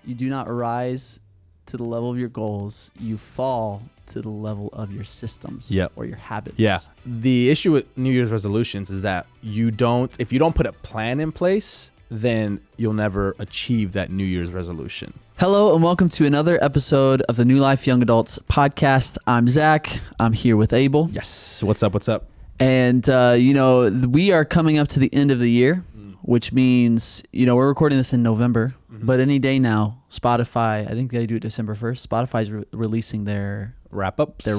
You do not rise to the level of your goals. You fall to the level of your systems or your habits. Yeah. The issue with New Year's resolutions is that if you don't put a plan in place, then you'll never achieve that New Year's resolution. Hello and welcome to another episode of the New Life Young Adults podcast. I'm Zach. I'm here with Abel. Yes. What's up? And, we are coming up to the end of the year, which means, we're recording this in November, but any day now, Spotify, I think they do it December 1st. Spotify's releasing their wrap-ups. Yep.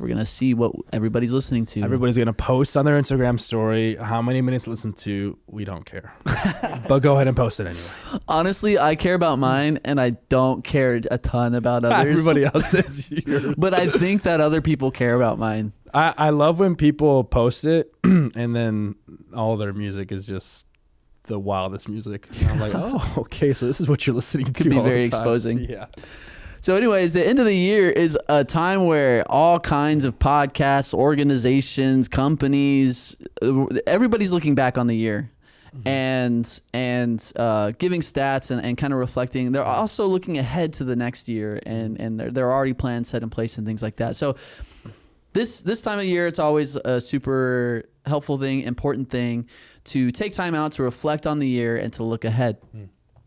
We're going to see what everybody's listening to. Everybody's going to post on their Instagram story how many minutes listened to. We don't care. But go ahead and post it anyway. Honestly, I care about mine, and I don't care a ton about others. Everybody else is. But I think that other people care about mine. I love when people post it, and then all their music is just the wildest music. And I'm like, oh, okay, so this is what you're listening to. Could be all very the time. exposing. Yeah. So anyways, the end of the year is a time where all kinds of podcasts, organizations, companies, everybody's looking back on the year and giving stats and kind of reflecting. They're also looking ahead to the next year and there are already plans set in place and things like that. So this time of year, it's always a super helpful thing, important thing to take time out to reflect on the year and to look ahead.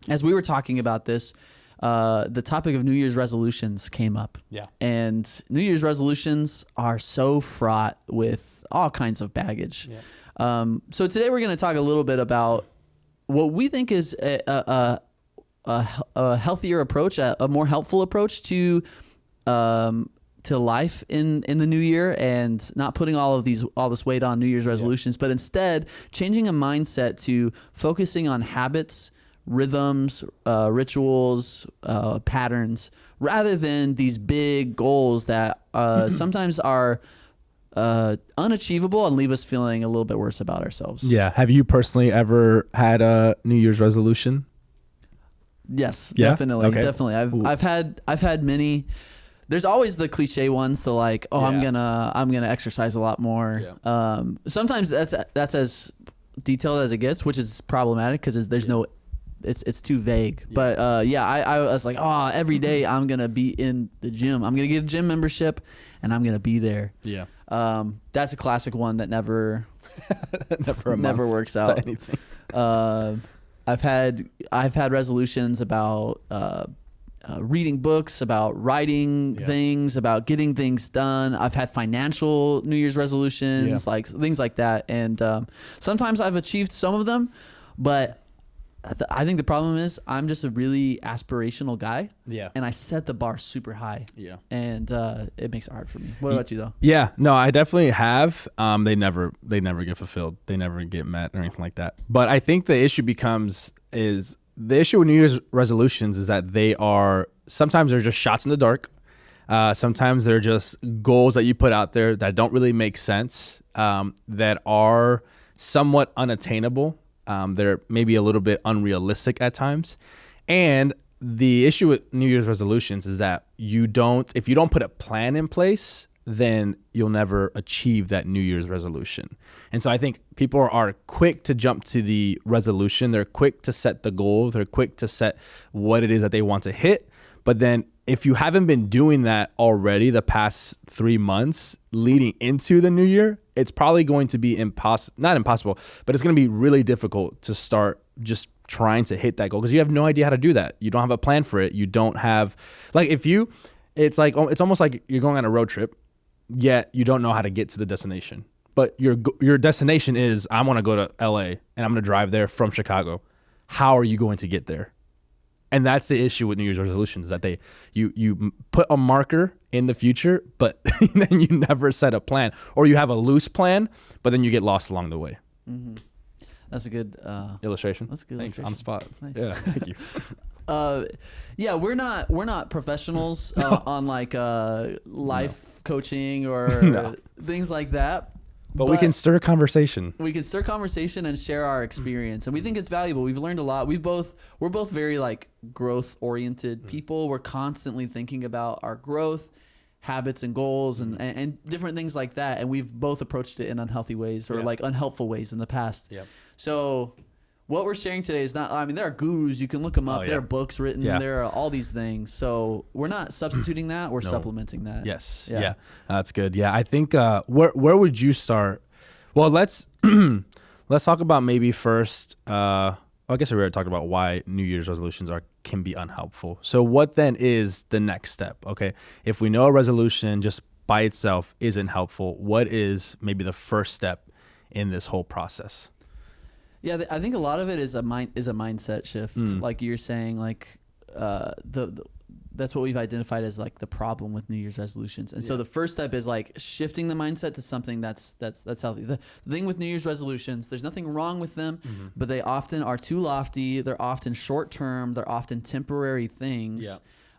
As we were talking about this, the topic of New Year's resolutions came up. Yeah. And New Year's resolutions are so fraught with all kinds of baggage. Yeah. So today we're going to talk a little bit about what we think is a healthier approach, a more helpful approach to life in the new year, and not putting all this weight on New Year's resolutions, but instead changing a mindset to focusing on habits, rhythms, rituals, patterns, rather than these big goals that sometimes are unachievable and leave us feeling a little bit worse about ourselves. Yeah. Have you personally ever had a New Year's resolution? Yes, Yeah? definitely. Okay. Definitely. I've had many. There's always the cliche ones to like, I'm gonna exercise a lot more. Yeah. Sometimes that's as detailed as it gets, which is problematic because there's no, it's too vague. Yeah. But I was like, every day I'm gonna be in the gym. I'm gonna get a gym membership, and I'm gonna be there. Yeah. That's a classic one that never never works out. To anything. I've had resolutions about reading books, about writing things, about getting things done. I've had financial New Year's resolutions, like things like that. And sometimes I've achieved some of them, but I think the problem is I'm just a really aspirational guy. Yeah. And I set the bar super high. Yeah. And it makes it hard for me. What about you though? Yeah. No, I definitely have. They never get fulfilled. They never get met or anything like that. But I think the issue the issue with New Year's resolutions is that sometimes they're just shots in the dark. Sometimes they're just goals that you put out there that don't really make sense, that are somewhat unattainable. They're maybe a little bit unrealistic at times. And the issue with New Year's resolutions is that if you don't put a plan in place, then you'll never achieve that New Year's resolution. And so I think people are quick to jump to the resolution. They're quick to set the goals. They're quick to set what it is that they want to hit. But then if you haven't been doing that already the past 3 months leading into the new year, it's probably going to be not impossible, but it's going to be really difficult to start just trying to hit that goal because you have no idea how to do that. You don't have a plan for it. You don't have, it's almost like you're going on a road trip, yet you don't know how to get to the destination. But your destination is, I want to go to LA and I'm going to drive there from Chicago. How are you going to get there? And that's the issue with New Year's resolutions, that you put a marker in the future, but then you never set a plan, or you have a loose plan, but then you get lost along the way. Mm-hmm. That's a good illustration. That's a good Thanks. illustration. On the spot. Nice. Yeah, thank you. We're not professionals on like life coaching or things like that. But we can stir conversation. We can stir conversation and share our experience, and we think it's valuable. We've learned a lot. We're both very like growth oriented people. We're constantly thinking about our growth, habits and goals, and different things like that. And we've both approached it in unhealthy ways or like unhelpful ways in the past. Yep. So what we're sharing today is not, I mean, there are gurus, you can look them up. yeah. There are books written. Yeah. There are all these things. So we're not substituting that. We're No. supplementing that. Yes. Yeah. Yeah. That's good. Yeah. I think where would you start? Well, let's talk about maybe first. I guess we already talked about why New Year's resolutions can be unhelpful. So what then is the next step? Okay, if we know a resolution just by itself isn't helpful, what is maybe the first step in this whole process? Yeah, I think a lot of it is a mindset shift. Like you're saying, like that's what we've identified as like the problem with New Year's resolutions. And so the first step is like shifting the mindset to something that's healthy. The thing with New Year's resolutions, there's nothing wrong with them, but they often are too lofty. They're often short term. They're often temporary things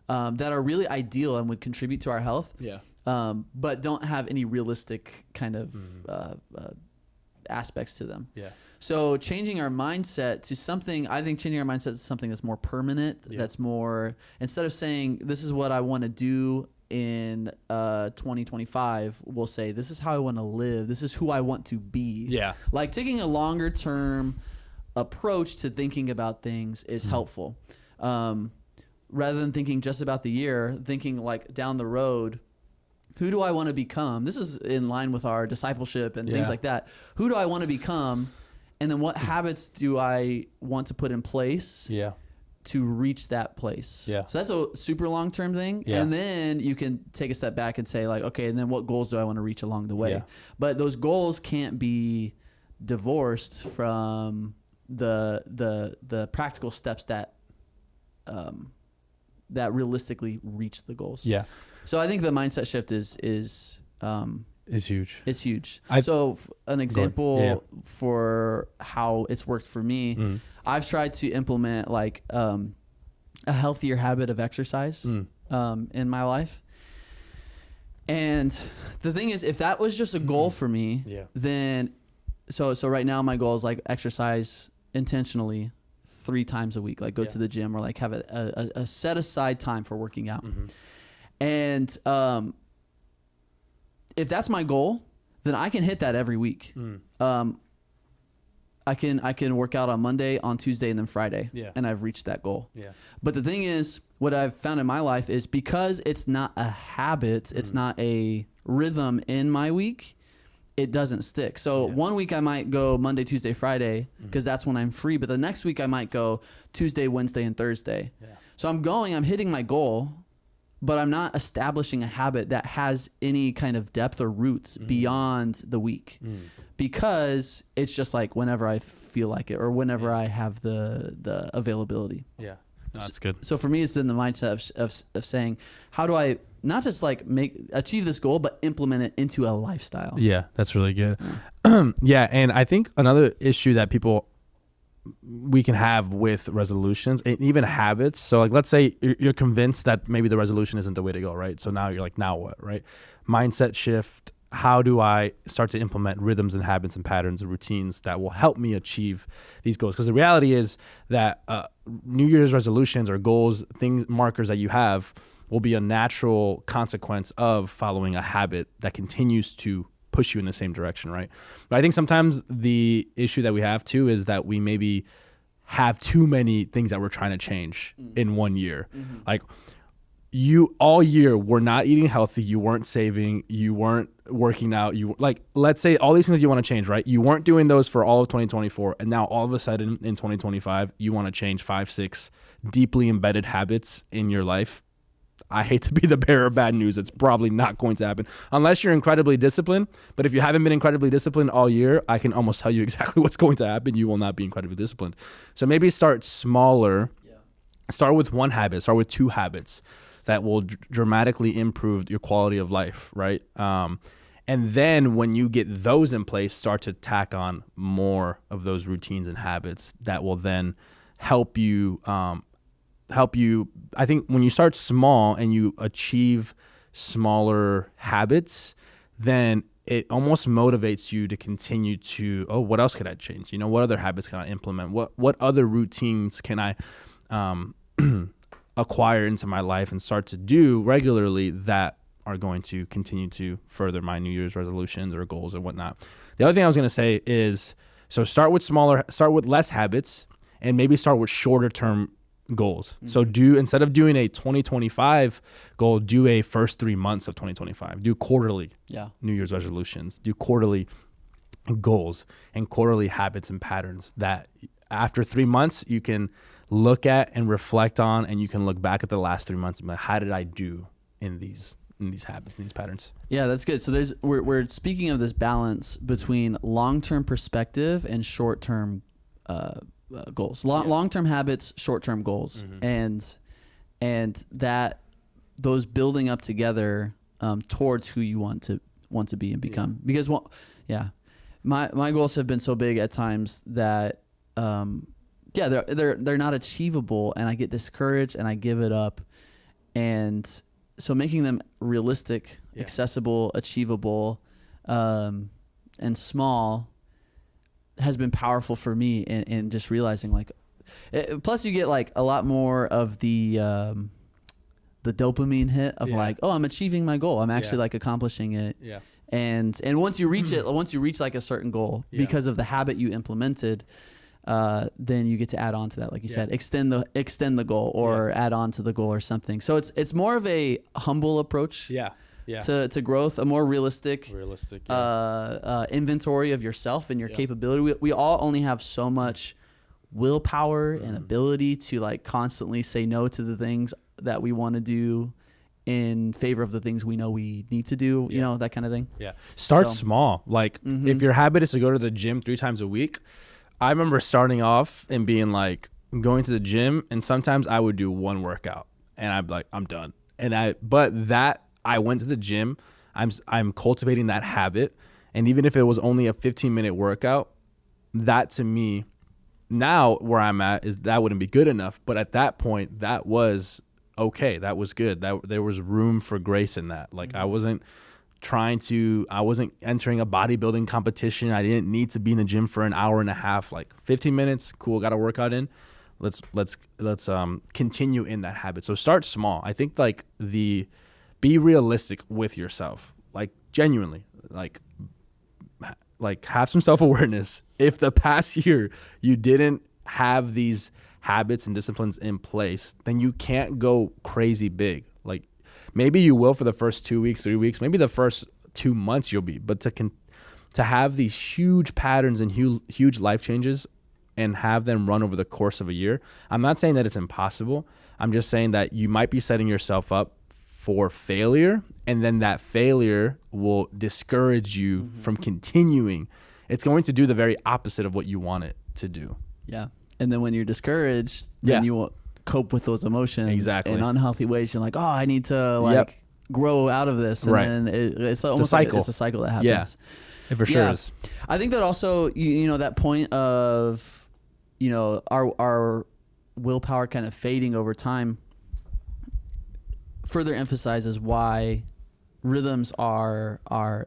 that are really ideal and would contribute to our health. Yeah. But don't have any realistic kind of aspects to them. Yeah. So changing our mindset to something, I think changing our mindset to something that's more permanent, that's more, instead of saying, this is what I want to do in 2025, we'll say, this is how I want to live. This is who I want to be. Yeah. Like taking a longer term approach to thinking about things is helpful. Rather than thinking just about the year, thinking like down the road, who do I want to become? This is in line with our discipleship and things like that. Who do I want to become? And then what habits do I want to put in place to reach that place? Yeah. So that's a super long-term thing. Yeah. And then you can take a step back and say like, okay, and then what goals do I want to reach along the way? Yeah. But those goals can't be divorced from the practical steps that that realistically reach the goals. Yeah. So I think the mindset shift is huge. It's huge. So an example for how it's worked for me, I've tried to implement like a healthier habit of exercise in my life. And the thing is, if that was just a goal for me, then so right now my goal is like exercise intentionally 3 times a week, like go to the gym or like have a set aside time for working out. And if that's my goal, then I can hit that every week. I can work out on Monday, on Tuesday, and then Friday, and I've reached that goal. But the thing is, what I've found in my life is because it's not a habit, it's not a rhythm in my week, it doesn't stick. So one week I might go Monday, Tuesday, Friday, because that's when I'm free. But the next week I might go Tuesday, Wednesday, and Thursday. So I'm hitting my goal, but I'm not establishing a habit that has any kind of depth or roots beyond the week, because it's just like whenever I feel like it or whenever I have the availability. Yeah, that's good. So for me, it's been the mindset of saying, how do I not just like achieve this goal, but implement it into a lifestyle? Yeah, that's really good. Yeah, and I think another issue that we can have with resolutions and even habits. So like, let's say you're convinced that maybe the resolution isn't the way to go, right? So now you're like, now what, right? Mindset shift. How do I start to implement rhythms and habits and patterns and routines that will help me achieve these goals? Because the reality is that New Year's resolutions or goals, markers that you have will be a natural consequence of following a habit that continues to push you in the same direction, right? But I think sometimes the issue that we have too is that we maybe have too many things that we're trying to change in one year. Like you all year were not eating healthy, you weren't saving, you weren't working out, let's say all these things you want to change, right? You weren't doing those for all of 2024, and now all of a sudden in 2025 you want to change 5-6 deeply embedded habits in your life. I hate to be the bearer of bad news. It's probably not going to happen unless you're incredibly disciplined. But if you haven't been incredibly disciplined all year, I can almost tell you exactly what's going to happen. You will not be incredibly disciplined. So maybe start smaller. Start with one habit. Start with 2 habits that will dramatically improve your quality of life, right? And then when you get those in place, start to tack on more of those routines and habits that will then help you I think when you start small and you achieve smaller habits, then it almost motivates you to continue to, what else could I change? What other habits can I implement? What other routines can I acquire into my life and start to do regularly that are going to continue to further my New Year's resolutions or goals or whatnot? The other thing I was going to say is So start with less habits, and maybe start with shorter term goals. So instead of doing a 2025 goal, do a first 3 months of 2025. Do quarterly New Year's resolutions. Do quarterly goals and quarterly habits and patterns that after 3 months you can look at and reflect on, and you can look back at the last 3 months and be like, how did I do in these habits and these patterns? Yeah, that's good. So we're speaking of this balance between long-term perspective and short-term goals. Long-term habits, short-term goals, and that those building up together towards who you want to be and become. Because my goals have been so big at times that they're not achievable, and I get discouraged and I give it up. And so making them realistic, accessible, achievable, and small has been powerful for me in just realizing plus you get like a lot more of the dopamine hit of like, oh, I'm achieving my goal. I'm actually like accomplishing it. Yeah. And once you reach it, once you reach like a certain goal because of the habit you implemented, then you get to add on to that. Like you said, extend the goal or add on to the goal or something. So it's more of a humble approach. To growth, a more realistic inventory of yourself and your capability. We all only have so much willpower and ability to like constantly say no to the things that we want to do in favor of the things we know we need to do, you know, that kind of thing. Start small. Like if your habit is to go to the gym 3 times a week, I remember starting off and being like going to the gym, and sometimes I would do one workout and I'd be like, I'm done. But I went to the gym. I'm cultivating that habit. And even if it was only a 15-minute workout, that to me, now where I'm at is that wouldn't be good enough. But at that point, that was okay. That was good. There was room for grace in that. Like I wasn't entering a bodybuilding competition. I didn't need to be in the gym for an hour and a half. Like 15 minutes, cool, got a workout in. Let's continue in that habit. So start small. I think be realistic with yourself, like genuinely, like have some self-awareness. If the past year you didn't have these habits and disciplines in place, then you can't go crazy big. Like maybe you will for the first 2 weeks, 3 weeks, maybe the first 2 months you'll be, but to have these huge patterns and huge life changes and have them run over the course of a year. I'm not saying that it's impossible. I'm just saying that you might be setting yourself up for failure, and then that failure will discourage you from continuing. It's going to do the very opposite of what you want it to do. Yeah. And then when you're discouraged, then you won't cope with those emotions in unhealthy ways. You're like, oh, I need to grow out of this. And then it's almost a cycle. It's a cycle that happens. Yeah, it for sure is. I think that also, you know, that point of, you know, our willpower kind of fading over time further emphasizes why rhythms are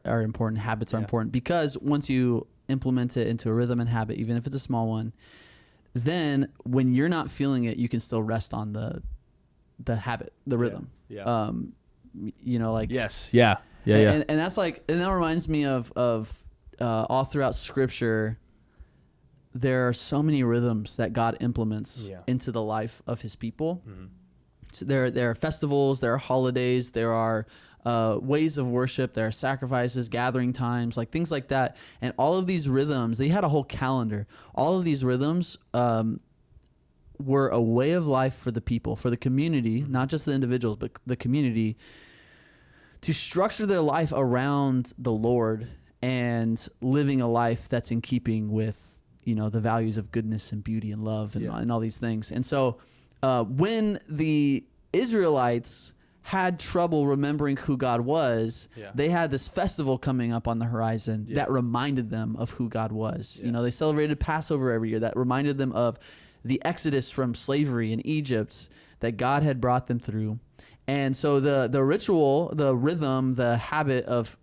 important, habits are important, because once you implement it into a rhythm and habit, even if it's a small one, then when you're not feeling it, you can still rest on the habit, the rhythm. You know, like and that's like, and that reminds me of all throughout Scripture, there are so many rhythms that God implements into the life of His people. So there are festivals, there are holidays, there are ways of worship, there are sacrifices, gathering times, like things like that. And all of these rhythms, they had a whole calendar. All of these rhythms were a way of life for the people, for the community, not just the individuals, but the community, to structure their life around the Lord and living a life that's in keeping with, you know, the values of goodness and beauty and love and all these things. And so when the Israelites had trouble remembering who God was, they had this festival coming up on the horizon that reminded them of who God was. You know, they celebrated Passover every year that reminded them of the exodus from slavery in Egypt that God had brought them through. And so the ritual, the rhythm, the habit of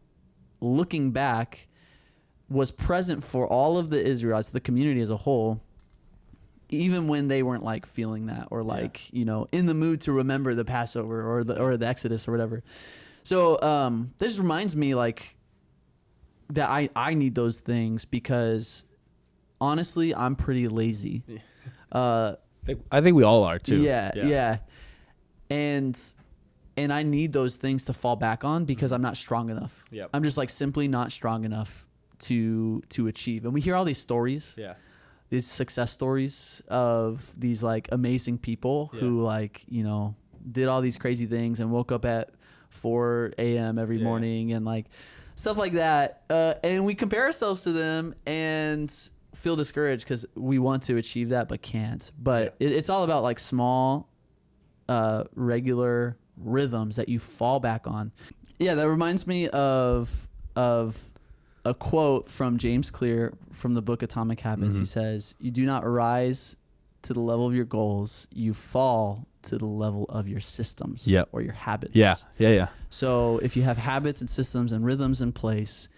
looking back was present for all of the Israelites, the community as a whole, even when they weren't like feeling that or like, you know, in the mood to remember the Passover or the Exodus or whatever. So this just reminds me like that I need those things, because honestly, I'm pretty lazy. I think we all are too. Yeah. And I need those things to fall back on because I'm not strong enough. Yep. I'm just like simply not strong enough to achieve. And we hear all these stories. Yeah. These success stories of these like amazing people who like, you know, did all these crazy things and woke up at 4 a.m. every morning and like stuff like that. And we compare ourselves to them and feel discouraged because we want to achieve that but can't. But it's all about like small, regular rhythms that you fall back on. Yeah, that reminds me of a quote from James Clear from the book Atomic Habits. He says, "You do not rise to the level of your goals, you fall to the level of your systems or your habits." Yeah. So if you have habits and systems and rhythms in place,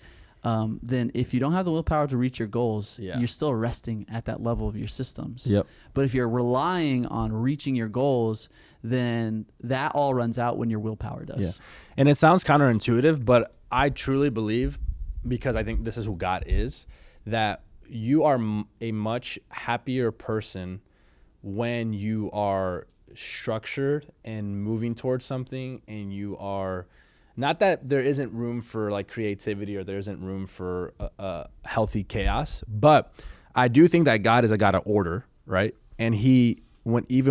then if you don't have the willpower to reach your goals, you're still resting at that level of your systems. But if you're relying on reaching your goals, then that all runs out when your willpower does. Yeah. And it sounds counterintuitive, but I truly believe, because I think this is who God is, that you are a much happier person when you are structured and moving towards something, and you are not that there isn't room for like creativity or there isn't room for a healthy chaos, but I do think that God is a God of order, right? And when he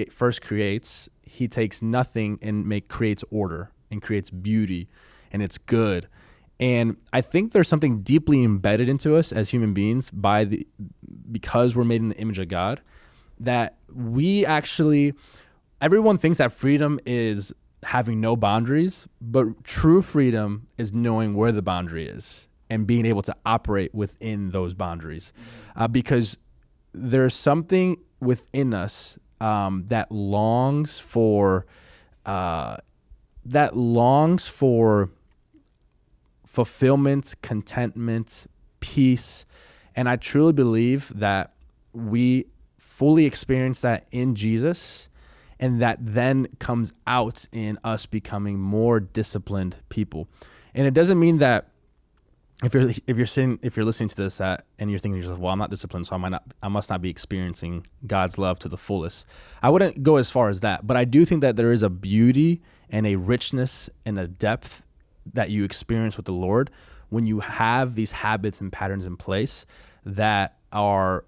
first creates, he takes nothing and creates order and creates beauty, and it's good. And I think there's something deeply embedded into us as human beings because we're made in the image of God, that everyone thinks that freedom is having no boundaries, but true freedom is knowing where the boundary is and being able to operate within those boundaries. Because there's something within us that longs for fulfillment, contentment, peace. And I truly believe that we fully experience that in Jesus, and that then comes out in us becoming more disciplined people. And it doesn't mean that if you're listening to this and you're thinking to yourself, well, I'm not disciplined, so I must not be experiencing God's love to the fullest. I wouldn't go as far as that, but I do think that there is a beauty and a richness and a depth that you experience with the Lord when you have these habits and patterns in place that are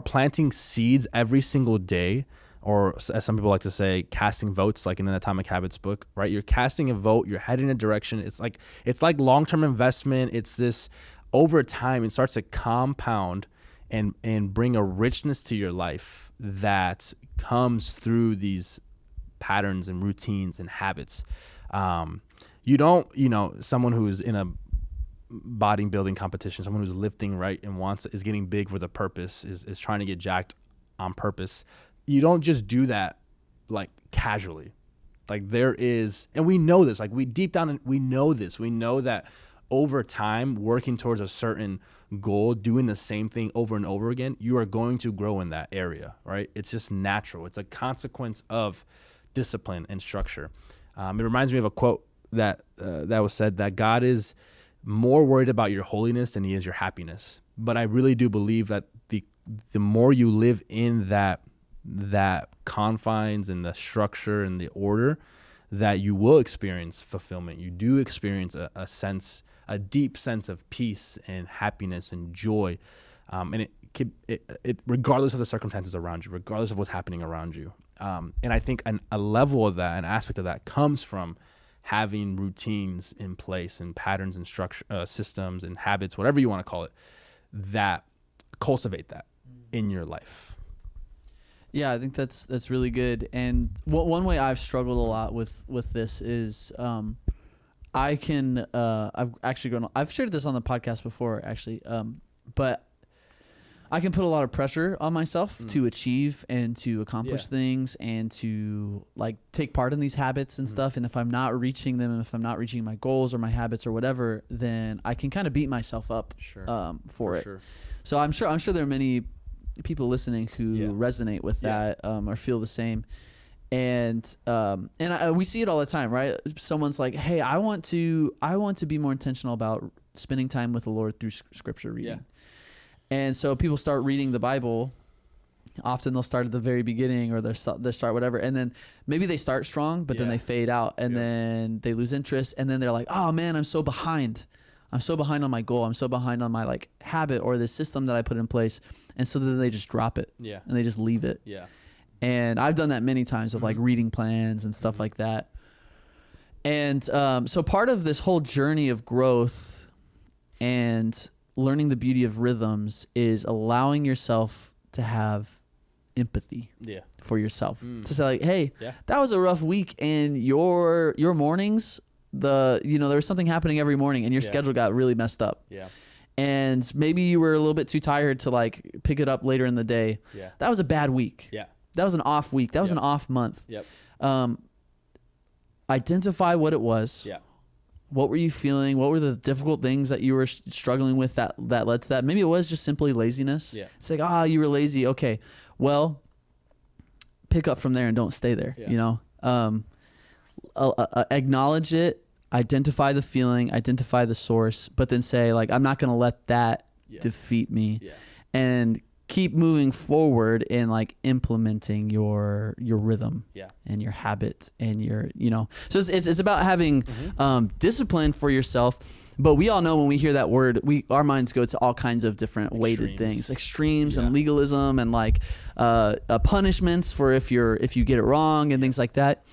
planting seeds every single day, or as some people like to say, casting votes, like in the Atomic Habits book, right? You're casting a vote, you're heading in a direction. It's like long-term investment. It's this, over time, it starts to compound and bring a richness to your life that comes through these patterns and routines and habits. You don't, someone who's in a bodybuilding competition, someone who's lifting, right, and is getting big with a purpose, is trying to get jacked on purpose. You don't just do that like casually. Like there is, and we know this, like we deep down, we know this. We know that over time, working towards a certain goal, doing the same thing over and over again, you are going to grow in that area, right? It's just natural. It's a consequence of discipline and structure. It reminds me of a quote that was said, that God is more worried about your holiness than he is your happiness. But I really do believe that the more you live in that confines and the structure and the order, that you will experience fulfillment. You do experience a deep sense of peace and happiness and joy. And it regardless of the circumstances around you, regardless of what's happening around you. And I think a level of that, an aspect of that, comes from having routines in place and patterns and structure, systems and habits, whatever you want to call it, that cultivate that in your life. Yeah, I think that's really good. And one way I've struggled a lot with this is I've shared this on the podcast before, actually, but I can put a lot of pressure on myself to achieve and to accomplish things and to like take part in these habits and stuff. And if I'm not reaching them, if I'm not reaching my goals or my habits or whatever, then I can kind of beat myself up for it. Sure. So I'm sure there are many people listening who resonate with that or feel the same. And we see it all the time, right? Someone's like, "Hey, I want to be more intentional about spending time with the Lord through scripture reading." And so people start reading the Bible. Often they'll start at the very beginning, or they start whatever, and then maybe they start strong, but then they fade out, and then they lose interest, and then they're like, oh man, I'm so behind on my goal, I'm so behind on my like habit or this system that I put in place, and so then they just drop it, and they just leave it. And I've done that many times with like reading plans and stuff like that. And so part of this whole journey of growth and learning the beauty of rhythms is allowing yourself to have empathy for yourself, to say like, hey, that was a rough week, and your mornings, there was something happening every morning, and your schedule got really messed up, and maybe you were a little bit too tired to like pick it up later in the day. That was a bad week. That was an off week. That was an off month. Identify what it was. What were you feeling? What were the difficult things that you were struggling with that led to that? Maybe it was just simply laziness. It's like, you were lazy. Okay, well, pick up from there and don't stay there. Acknowledge it, identify the feeling, identify the source, but then say like, I'm not going to let that defeat me, and keep moving forward in like implementing your rhythm and your habit and your, so it's about having discipline for yourself. But we all know when we hear that word, our minds go to all kinds of different weighted things, extremes and legalism, and like punishments for if you get it wrong and things like that.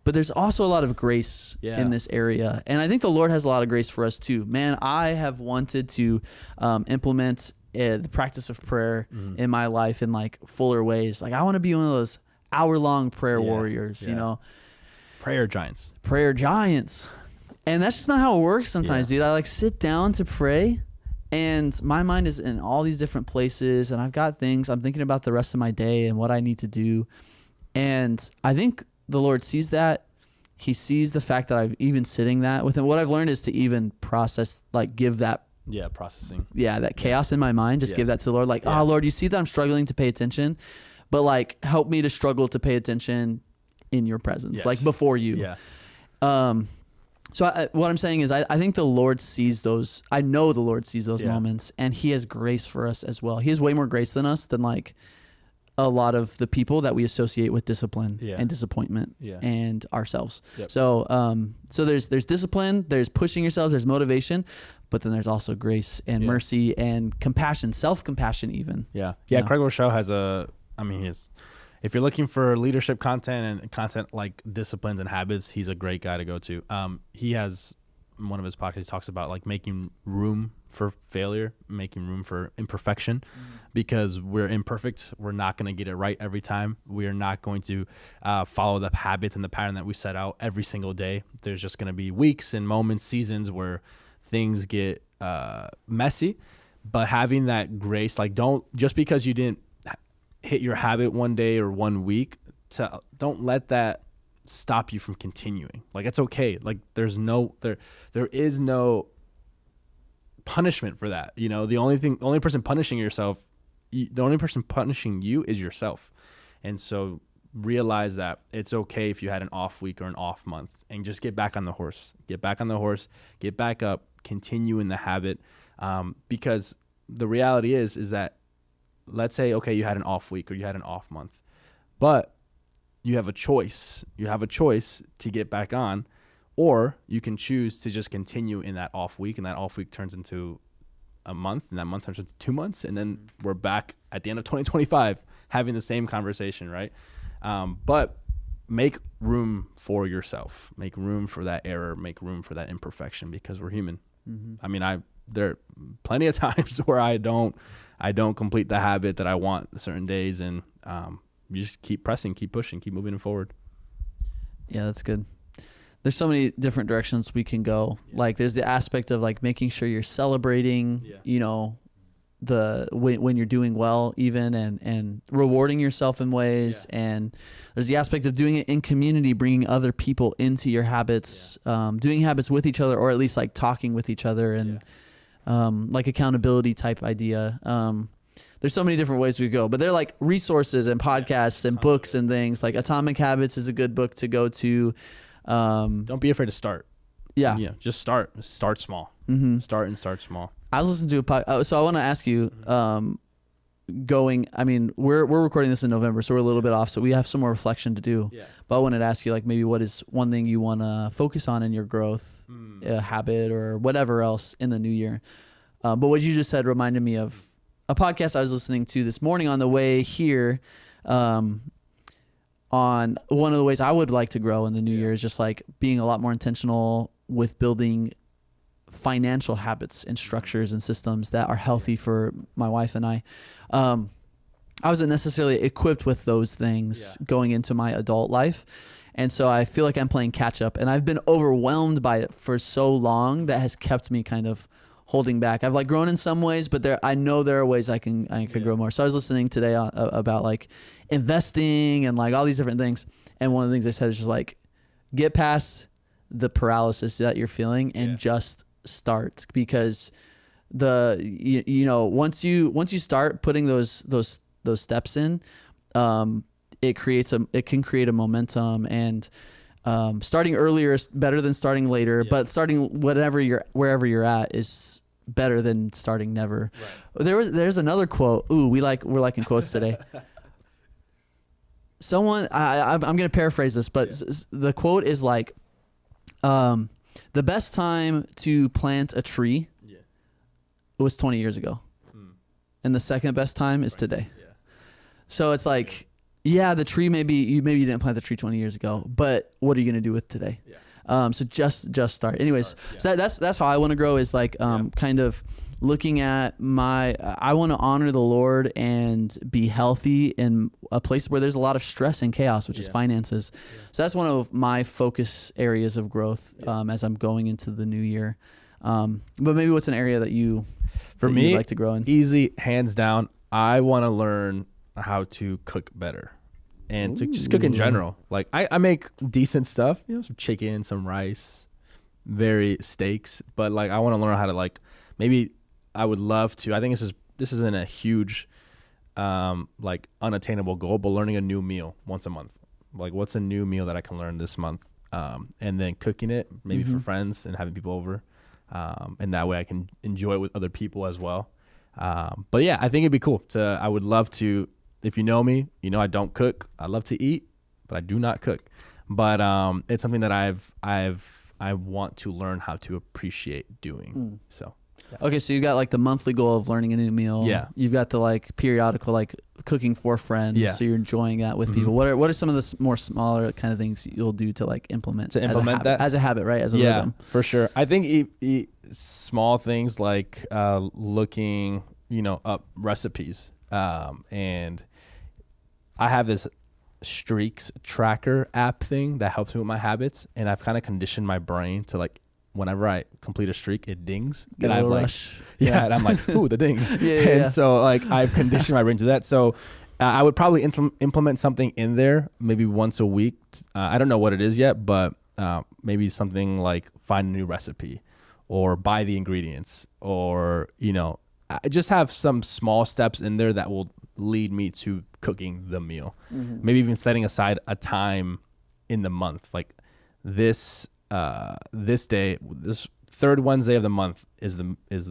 But there's also a lot of grace in this area, and I think the Lord has a lot of grace for us too. Man, I have wanted to implement the practice of prayer in my life in like fuller ways. Like I want to be one of those hour-long prayer warriors, prayer giants. And that's just not how it works sometimes, dude. I like sit down to pray, and my mind is in all these different places, and I've got things I'm thinking about the rest of my day and what I need to do. And I think the Lord sees that. He sees the fact that I'm even sitting that with him. What I've learned is to even process, like give that processing. That chaos in my mind, just give that to the Lord. Like, oh Lord, you see that I'm struggling to pay attention, but like help me to struggle to pay attention in your presence, like before you. So what I'm saying is I think the Lord sees those. I know the Lord sees those moments, and he has grace for us as well. He has way more grace than us, than like a lot of the people that we associate with discipline and disappointment and ourselves. So there's discipline, there's pushing yourselves, there's motivation, but then there's also grace and mercy and compassion, self-compassion even. Craig Rochelle has if you're looking for leadership content and content like disciplines and habits, he's a great guy to go to. He has one of his podcasts, he talks about like making room for failure, making room for imperfection, because we're imperfect. We're not going to get it right every time. We are not going to follow the habits and the pattern that we set out every single day. There's just going to be weeks and moments, seasons where things get messy, but having that grace, like just because you didn't hit your habit one day or 1 week, don't let that stop you from continuing. Like it's okay. Like there is no punishment for that. The only person punishing you is yourself. And so realize that it's okay if you had an off week or an off month, and just get back on the horse, get back up, continue in the habit. Because the reality is that, let's say, okay, you had an off week or you had an off month, but you have a choice. You have a choice to get back on, or you can choose to just continue in that off week, and that off week turns into a month, and that month turns into 2 months, and then we're back at the end of 2025 having the same conversation, right? But make room for yourself. Make room for that error. Make room for that imperfection, because we're human. I mean, there are plenty of times where I don't complete the habit that I want certain days, and you just keep pressing, keep pushing, keep moving forward. Yeah, that's good. There's so many different directions we can go. Like there's the aspect of like making sure you're celebrating, when you're doing well even, and rewarding yourself in ways. And there's the aspect of doing it in community, bringing other people into your habits, doing habits with each other, or at least like talking with each other, and like accountability type idea. There's so many different ways we go, but they're like resources and podcasts and books and things. Like Atomic Habits is a good book to go to. Don't be afraid to start. Just start small. Start small. I was listening to a podcast. So I want to ask you, I mean, we're recording this in November, so we're a little bit off. So we have some more reflection to do. Yeah. But I wanted to ask you, like, maybe what is one thing you want to focus on in your growth, a habit or whatever else in the new year. But what you just said reminded me of a podcast I was listening to this morning on the way here. On one of the ways I would like to grow in the new year is just like being a lot more intentional with building financial habits and structures and systems that are healthy for my wife and I. I wasn't necessarily equipped with those things going into my adult life. And so I feel like I'm playing catch up, and I've been overwhelmed by it for so long that has kept me kind of holding back. I've like grown in some ways, but I know there are ways I could grow more. So I was listening today about like investing and like all these different things. And one of the things they said is just like, get past the paralysis that you're feeling and just start, because you know, once you start putting those steps in, it can create a momentum, and starting earlier is better than starting later, but starting wherever you're at is better than starting never. Right. There's another quote. Ooh, we're liking quotes today. Someone, I'm going to paraphrase this, but the quote is like, the best time to plant a tree was 20 years ago. And the second best time is today. Yeah. So it's like, the tree, maybe you didn't plant the tree 20 years ago, but what are you going to do with today? Yeah. So just start. Anyways, so that's how I want to grow, is like kind of looking at I want to honor the Lord and be healthy in a place where there's a lot of stress and chaos, which is finances. Yeah. So that's one of my focus areas of growth as I'm going into the new year. But maybe what's an area that you'd like to grow in? Easy, hands down. I want to learn how to cook better. And to just cook in general. Like I make decent stuff, you know, some chicken, some rice, steaks, but like I want to learn how to, like, maybe I would love to. I think this isn't a huge like unattainable goal, but learning a new meal once a month. Like, what's a new meal that I can learn this month? And then cooking it maybe for friends and having people over. And that way I can enjoy it with other people as well. But yeah, I think it'd be cool I would love to. If you know me, you know I don't cook. I love to eat, but I do not cook. But it's something that I want to learn how to appreciate doing. So, okay, so you got like the monthly goal of learning a new meal. Yeah, you've got the like periodical like cooking for friends. Yeah. So you're enjoying that with people. What are some of the more smaller kind of things you'll do to like implement that as a habit, right? As a rhythm. For sure. I think small things like looking, you know, up recipes. And I have this streaks tracker app thing that helps me with my habits, and I've kind of conditioned my brain to, like, whenever I complete a streak, it dings. And I've like, and I'm like, ooh, the ding. So like I've conditioned my brain to that. So I would probably implement something in there maybe once a week. I don't know what it is yet, but maybe something like find a new recipe or buy the ingredients, or, you know, I just have some small steps in there that will lead me to cooking the meal. Maybe even setting aside a time in the month, like this day, this third Wednesday of the month is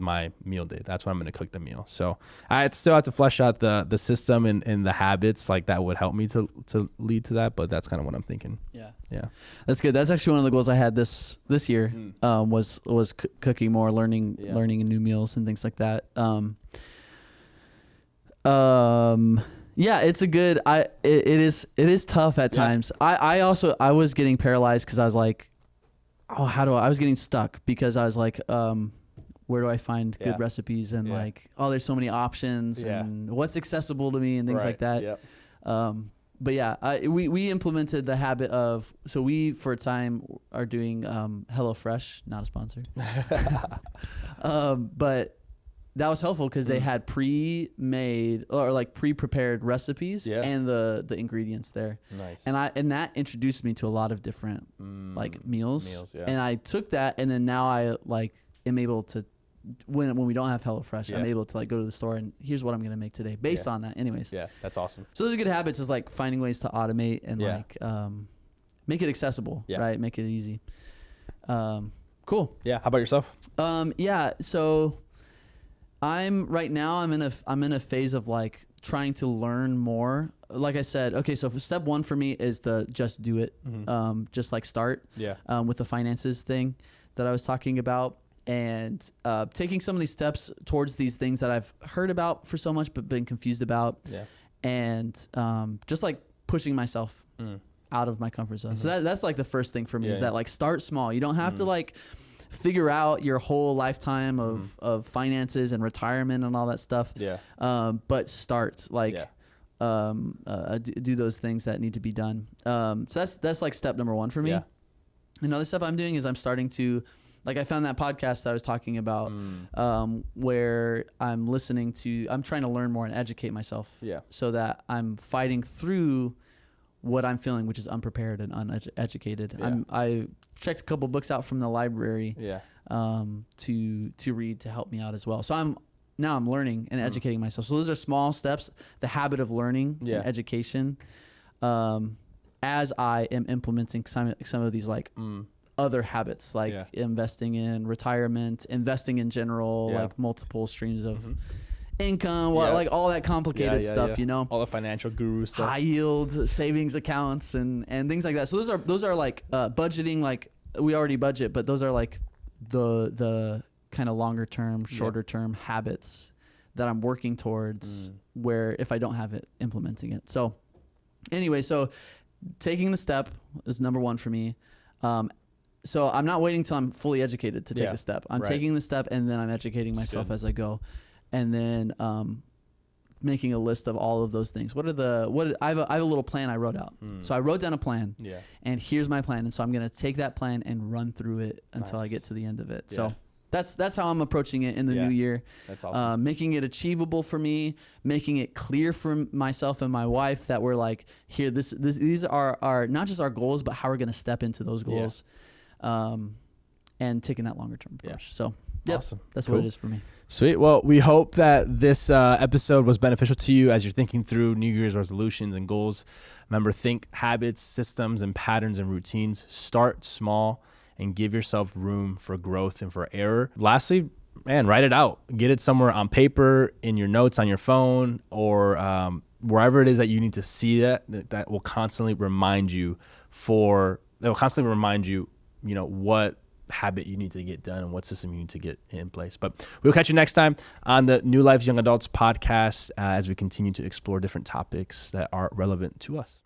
my meal day. That's when I'm going to cook the meal. So I still have to flesh out the system and the habits like that would help me to lead to that. But that's kind of what I'm thinking. Yeah, that's good. That's actually one of the goals I had this year. Was cooking more, learning new meals and things like that. Yeah, it's a good. It is tough at times. I was getting paralyzed because I was like, I was getting stuck because I was like, where do I find good recipes, and like, there's so many options and what's accessible to me and things like that. But yeah, we implemented the habit of, so we for a time are doing HelloFresh, not a sponsor. But that was helpful because they had pre-made or like pre-prepared recipes and the ingredients there. Nice. And that introduced me to a lot of different like meals. And I took that, and then now I like am able to, when we don't have HelloFresh, I'm able to like go to the store and here's what I'm going to make today based on that. Anyways. Yeah, that's awesome. So those are good habits, is like finding ways to automate and like make it accessible, right? Make it easy. Cool. Yeah. How about yourself? So I'm right now. I'm in a phase of like trying to learn more. Like I said, okay. So step one for me is the just do it. Just like start. Yeah. With the finances thing that I was talking about, and taking some of these steps towards these things that I've heard about for so much but been confused about. Yeah. And just like pushing myself out of my comfort zone. So that's like the first thing for me is that like start small. You don't have to like figure out your whole lifetime of finances and retirement and all that stuff. Yeah. But start like do those things that need to be done. So that's like step number one for me. Yeah. Another step I'm doing is I'm starting to, like I found that podcast that I was talking about where I'm trying to learn more and educate myself so that I'm fighting through what I'm feeling, which is unprepared and uneducated. Yeah. I checked a couple books out from the library to read to help me out as well. So I'm learning and educating myself. So those are small steps, the habit of learning and education as I am implementing some of these like other habits like investing in retirement, investing in general, like multiple streams of income, like all that complicated stuff, you know, all the financial guru stuff, high yield savings accounts and things like that. So those are like budgeting, like we already budget, but those are like the kind of longer term, shorter term habits that I'm working towards where if I don't have it, implementing it. So anyway, so taking the step is number one for me. So I'm not waiting till I'm fully educated to take the step. I'm taking the step and then I'm educating myself as I go. And then making a list of all of those things. I have a little plan I wrote out. So I wrote down a plan. Yeah. And here's my plan. And so I'm going to take that plan and run through it until I get to the end of it. Yeah. So that's how I'm approaching it in the new year. That's awesome. Making it achievable for me, making it clear for myself and my wife that we're like, here, these are our not just our goals, but how we're going to step into those goals. And taking that longer term approach. So awesome. That's what it is for me. Sweet. Well, we hope that this episode was beneficial to you as you're thinking through New Year's resolutions and goals. Remember, think habits, systems, and patterns and routines. Start small and give yourself room for growth and for error. Lastly, write it out. Get it somewhere on paper, in your notes, on your phone, or wherever it is that you need to see that will constantly remind you what habit you need to get done and what system you need to get in place. But we'll catch you next time on the New Life's Young Adults podcast as we continue to explore different topics that are relevant to us.